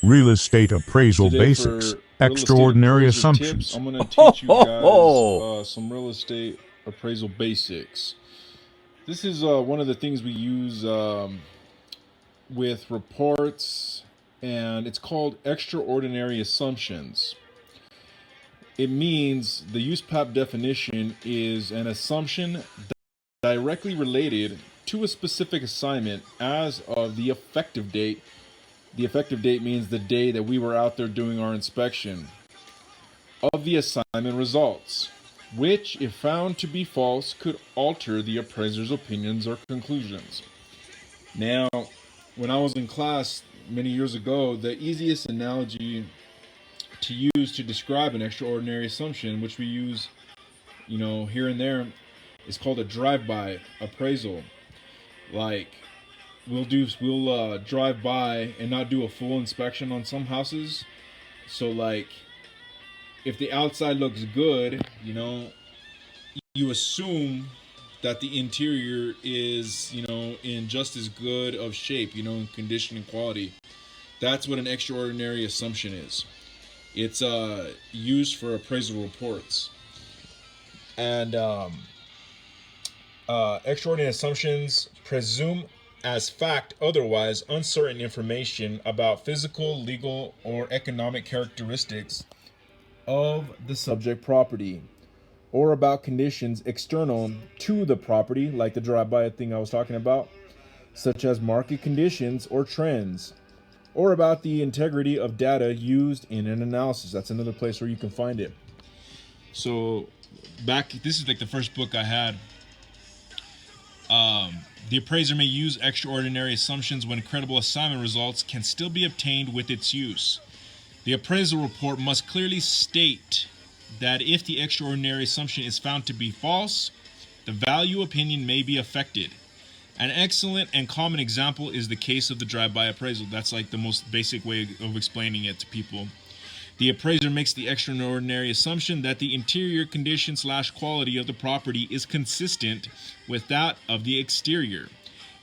Real estate appraisal Today basics, for real estate extraordinary appraiser tips, assumptions. I'm going to teach you guys some real estate appraisal basics. This is one of the things we use with reports, and it's called extraordinary assumptions. It means the USPAP definition is an assumption directly related to a specific assignment as of the effective date. The effective date means the day that we were out there doing our inspection of the assignment results, which, if found to be false, could alter the appraiser's opinions or conclusions. Now, when I was in class many years ago, the easiest analogy to use to describe an extraordinary assumption, which we use, here and there, is called a drive-by appraisal. Like, we'll drive by and not do a full inspection on some houses. So, like, if the outside looks good, you assume that the interior is, in just as good of shape, in condition and quality. That's what an extraordinary assumption is. It's used for appraisal reports. And extraordinary assumptions presume as fact otherwise uncertain information about physical, legal, or economic characteristics of the subject property, or about conditions external to the property, like the drive-by thing I was talking about, such as market conditions or trends, or about the integrity of data used in an analysis. That's another place where you can find it. So, this is like the first book I had. The appraiser may use extraordinary assumptions when credible assignment results can still be obtained with its use. The appraisal report must clearly state that if the extraordinary assumption is found to be false, the value opinion may be affected. An excellent and common example is the case of the drive-by appraisal. That's like the most basic way of explaining it to people. The appraiser makes the extraordinary assumption that the interior condition / quality of the property is consistent with that of the exterior.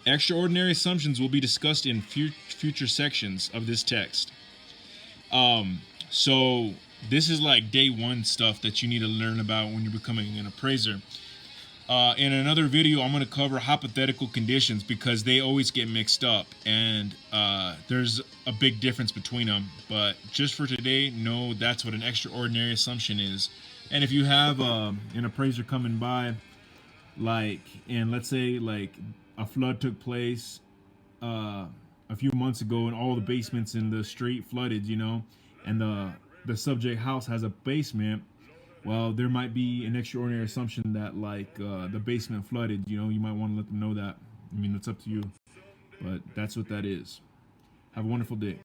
Extraordinary assumptions will be discussed in future sections of this text. So this is like day one stuff that you need to learn about when you're becoming an appraiser. In another video, I'm going to cover hypothetical conditions because they always get mixed up, and there's a big difference between them. But just for today, know that's what an extraordinary assumption is. And if you have an appraiser coming by, and let's say like a flood took place a few months ago, and all the basements in the street flooded, and the subject house has a basement. Well, there might be an extraordinary assumption that the basement flooded. You might want to let them know that. I mean, it's up to you, but that's what that is. Have a wonderful day.